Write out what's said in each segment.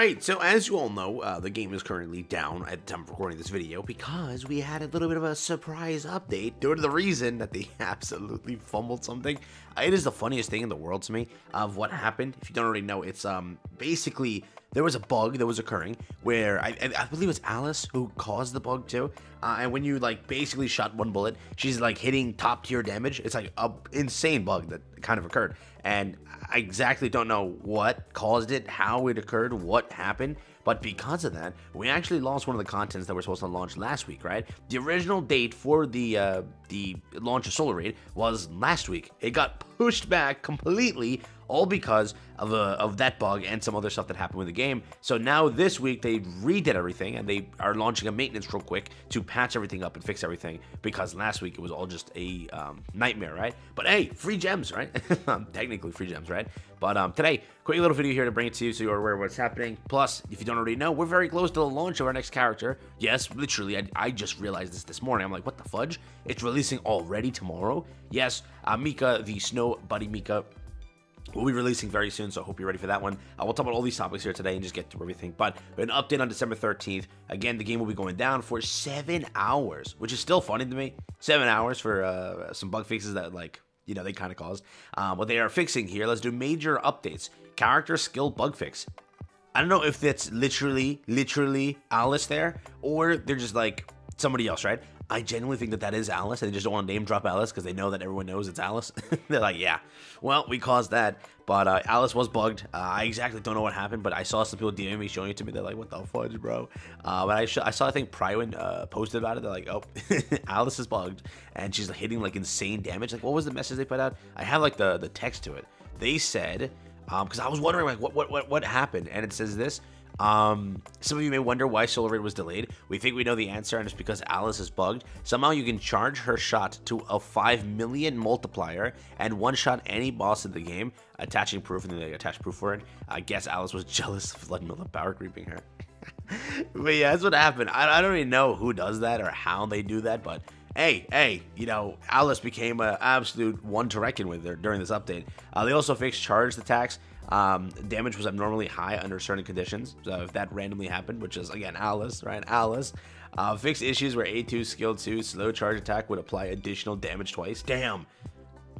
Alright, so as you all know, the game is currently down at the time of recording this video because we had a little bit of a surprise update due to the reason that they absolutely fumbled something. It is the funniest thing in the world to me of what happened. If you don't already know, it's basically there was a bug that was occurring where I believe it's Alice who caused the bug too. And when you like basically shot one bullet, she's like hitting top tier damage. It's like a insane bug that kind of occurred. And I exactly don't know what caused it, how it occurred, what happened, but because of that, we actually lost one of the contents that we're supposed to launch last week, right? The original date for the launch of Solar Raid was last week. It got pushed back completely, all because of that bug and some other stuff that happened with the game. So now this week they redid everything and they are launching a maintenance real quick to patch everything up and fix everything, because last week it was all just a nightmare, right? But hey, free gems, right? Technically free gems, right? But today, quick little video here to bring it to you so you're aware of what's happening. Plus, if you don't already know, we're very close to the launch of our next character. Yes, literally, I just realized this morning. I'm like, what the fudge? It's releasing already tomorrow? Yes, Mika, the Snow Buddy Mika, we'll be releasing very soon, so I hope you're ready for that one. We'll talk about all these topics here today and just get through everything. But an update on December 13th. Again, the game will be going down for 7 hours, which is still funny to me. 7 hours for some bug fixes that, like, you know, they kind of caused. What they are fixing here, let's do major updates. Character skill bug fix. I don't know if that's literally Alice there, or they're just like somebody else, right? I genuinely think that that is Alice, and they just don't want to name drop Alice because they know that everyone knows it's Alice. They're like, yeah, well, we caused that, but Alice was bugged. I exactly don't know what happened, but I saw some people DMing me, showing it to me. They're like, what the fudge, bro? But I saw, I think, Prywin posted about it. They're like, oh, Alice is bugged, and she's hitting, like, insane damage. Like, what was the message they put out? I have, like, the text to it. They said, because I was wondering, like, what happened, and it says this. Some of you may wonder why Solar Raid was delayed. We think we know the answer, and it's because Alice is bugged. Somehow you can charge her shot to a 5 million multiplier and one-shot any boss in the game, attaching proof, and then they attach proof for it. I guess Alice was jealous of Vladimir power creeping her. But yeah, that's what happened. I don't even know who does that or how they do that, but hey, you know, Alice became an absolute one to reckon with there during this update. They also fixed charged attacks. Damage was abnormally high under certain conditions, so if that randomly happened, which is, again, Alice, right? Alice. Fixed issues where A2 skill 2 slow charge attack would apply additional damage twice. Damn,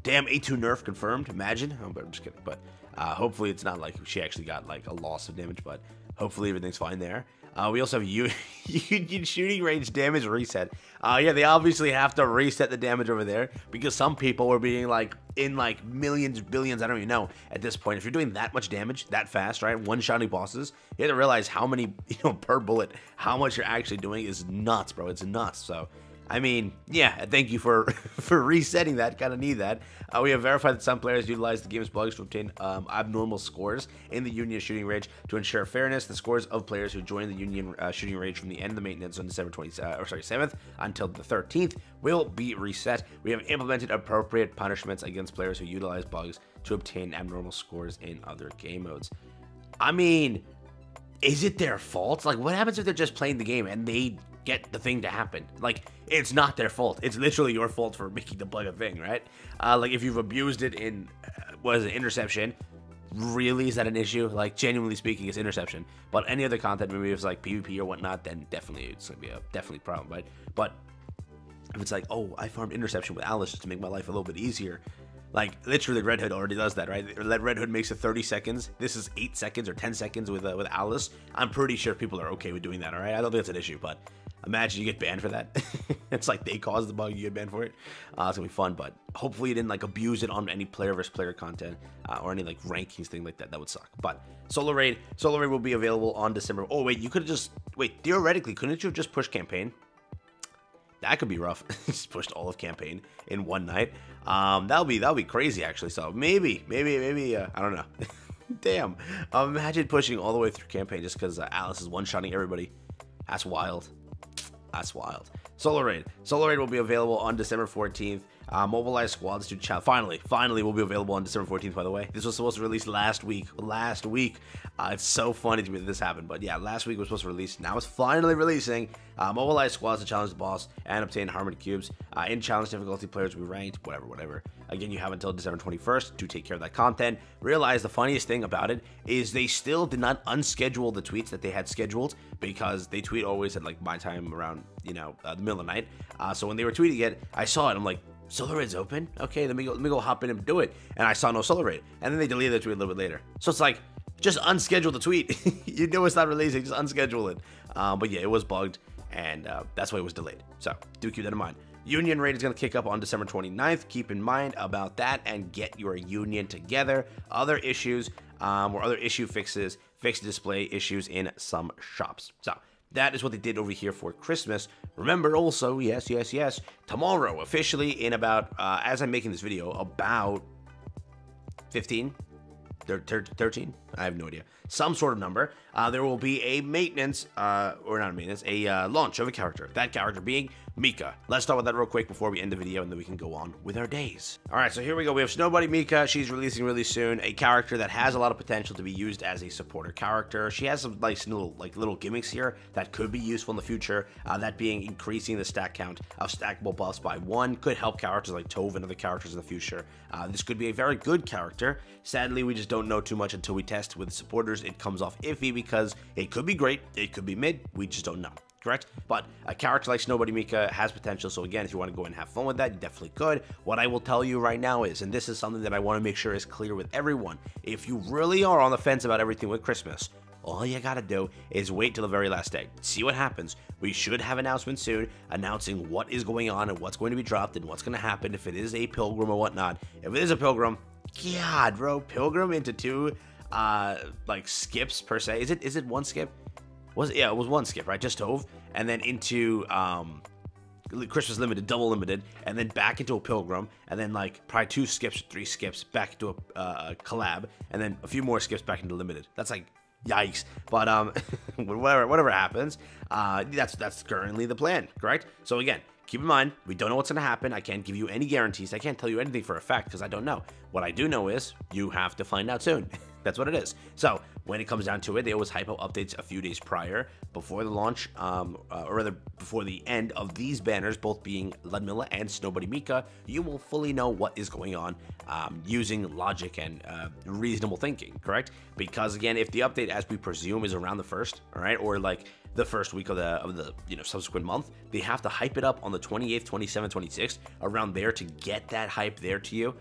A2 nerf confirmed. Imagine. Oh, but I'm just kidding. But hopefully it's not like she actually got like a loss of damage, but hopefully everything's fine there. We also have Union shooting range damage reset. Yeah, they obviously have to reset the damage over there because some people were being like in like millions, billions, I don't even know at this point. If you're doing that much damage that fast, right, one-shotting bosses, you have to realize how many, you know, per bullet, how much you're actually doing is nuts, bro. It's nuts. So I mean, yeah, thank you for resetting that. Kind of need that. We have verified that some players utilize the game's bugs to obtain abnormal scores in the Union shooting range. To ensure fairness, the scores of players who join the Union shooting range from the end of the maintenance on December 7th until the 13th will be reset. We have implemented appropriate punishments against players who utilize bugs to obtain abnormal scores in other game modes. I mean, is it their fault? Like, what happens if they're just playing the game and they get the thing to happen? Like, it's not their fault. It's literally your fault for making the bug a thing, right? Like, if you've abused it in, what is it, interception, really, is that an issue? Like, genuinely speaking, it's interception. But any other content, maybe it's like PvP or whatnot, then definitely it's gonna be a definitely problem, right? But if it's like, oh, I farmed interception with Alice just to make my life a little bit easier, like, literally, Red Hood already does that, right? Red Hood makes it 30 seconds. This is 8 seconds or 10 seconds with Alice. I'm pretty sure people are okay with doing that, all right? I don't think it's an issue, but imagine you get banned for that. It's like they caused the bug, you get banned for it. It's going to be fun, but hopefully you didn't, like, abuse it on any player versus player content or any, like, rankings thing like that. That would suck. But Solar Raid will be available on December. Oh, wait, you could have just, wait, theoretically, couldn't you have just pushed campaign? That could be rough. Just pushed all of campaign in one night. That'll be crazy, actually. So maybe, I don't know. Damn. Imagine pushing all the way through campaign just because Alice is one-shotting everybody. That's wild. That's wild. Solar Raid will be available on December 14th. Mobilized squads to challenge. Finally will be available on December 14th, by the way. This was supposed to release last week. It's so funny to me that this happened. But yeah, last week was supposed to release. Now it's finally releasing. Mobilized squads to challenge the boss and obtain Harmony Cubes. In challenge difficulty, players will be ranked. Whatever. Again, you have until December 21st to take care of that content. Realize the funniest thing about it is they still did not unschedule the tweets that they had scheduled, because they tweet always at like my time around, you know, the middle of the night. So when they were tweeting it, I saw it. I'm like, Solar Raid's open? Okay, let me go hop in and do it. And I saw no Solar Raid. And then they deleted the tweet a little bit later. So it's like, just unschedule the tweet. You know it's not releasing, just unschedule it. But yeah, it was bugged, and that's why it was delayed. So do keep that in mind. Union raid is going to kick up on December 29th. Keep in mind about that and get your union together. Other issues or other issue fixes, fixed display issues in some shops. So that is what they did over here for Christmas. Remember also, yes, tomorrow, officially in about, as I'm making this video, about 15, 13, I have no idea, some sort of number, there will be a maintenance, or not a maintenance, a launch of a character. That character being Nikke. Let's talk about that real quick before we end the video, and then we can go on with our days. All right, so here we go. We have Snowbuddy Nikke. She's releasing really soon. A character that has a lot of potential to be used as a supporter character. She has some nice little gimmicks here that could be useful in the future. That being increasing the stack count of stackable buffs by 1 could help characters like Tove and other characters in the future. This could be a very good character. Sadly, we just don't know too much until we test with supporters. It comes off iffy because it could be great, it could be mid. We just don't know. Correct? But a character like Snowbuddy Nikke has potential, so again, if you want to go and have fun with that, you definitely could. What I will tell you right now is, and this is something that I want to make sure is clear with everyone, if you really are on the fence about everything with Christmas, all you gotta do is wait till the very last day. See what happens. We should have announcements soon announcing what is going on and what's going to be dropped and what's going to happen if it is a pilgrim or whatnot. If it is a pilgrim, God, bro, pilgrim into 2 like skips per se. Is it 1 skip? Yeah, it was 1 skip, right? Just Tove, and then into Christmas limited, double limited, and then back into a pilgrim, and then like probably 2 skips, 3 skips back into a collab, and then a few more skips back into limited. That's like yikes. But whatever happens, that's currently the plan, correct? So again, keep in mind, we don't know what's going to happen. I can't give you any guarantees. I can't tell you anything for a fact because I don't know. What I do know is you have to find out soon. That's what it is. So when it comes down to it, they always hype out updates a few days prior, before the launch, or rather before the end of these banners, both being Ludmilla and Snowbuddy Nikke. You will fully know what is going on using logic and reasonable thinking, correct? Because again, if the update, as we presume, is around the 1st, all right, or like the first week of the subsequent month, they have to hype it up on the 28th, 27th, 26th, around there to get that hype there to you.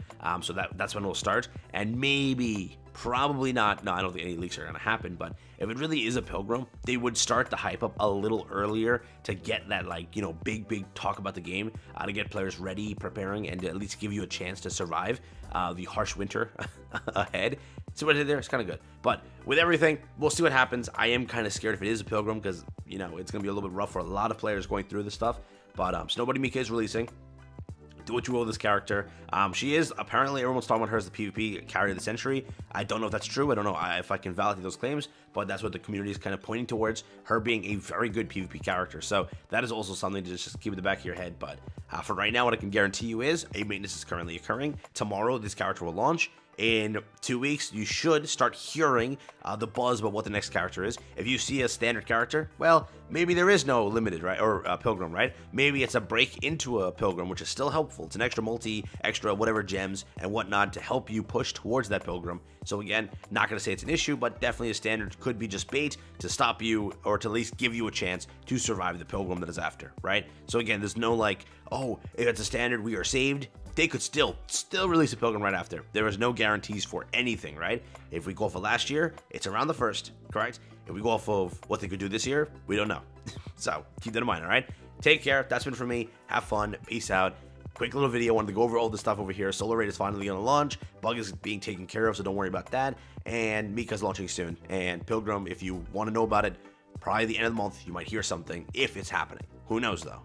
So that's when it will start, and maybe, probably not, no, I don't think any leaks are going to happen, but if it really is a pilgrim, they would start the hype up a little earlier to get that, like, big talk about the game, to get players ready, preparing, and to at least give you a chance to survive the harsh winter ahead. See what I did there? It's kind of good. But with everything, we'll see what happens. I am kind of scared if it is a pilgrim because, it's going to be a little bit rough for a lot of players going through this stuff. But Snowbuddy Nikke is releasing. Do what you will with this character. She is, apparently, everyone's talking about her as the PvP carry of the century. I don't know if that's true. I don't know if I can validate those claims, but that's what the community is kind of pointing towards, her being a very good PvP character. So that is also something to just keep in the back of your head. But for right now, what I can guarantee you is a maintenance is currently occurring. Tomorrow, this character will launch. In 2 weeks, you should start hearing the buzz about what the next character is. If you see a standard character, well, maybe there is no limited, right, or pilgrim, right? Maybe it's a break into a pilgrim, which is still helpful. It's an extra multi, extra whatever gems and whatnot to help you push towards that pilgrim. So again, not going to say it's an issue, but definitely a standard could be just bait to stop you or to at least give you a chance to survive the pilgrim that is after, right? So again, there's no like, oh, if it's a standard, we are saved. They could still release a pilgrim right after. There is no guarantees for anything, right? If we go for last year, it's around the 1st, correct? If we go off of what they could do this year, we don't know. So keep that in mind, all right? Take care. That's been for me. Have fun. Peace out. Quick little video. Wanted to go over all this stuff over here. Solar Raid is finally going to launch. Bug is being taken care of, so don't worry about that. And Nikke's launching soon. And Pilgrim, if you want to know about it, probably the end of the month, you might hear something if it's happening. Who knows, though?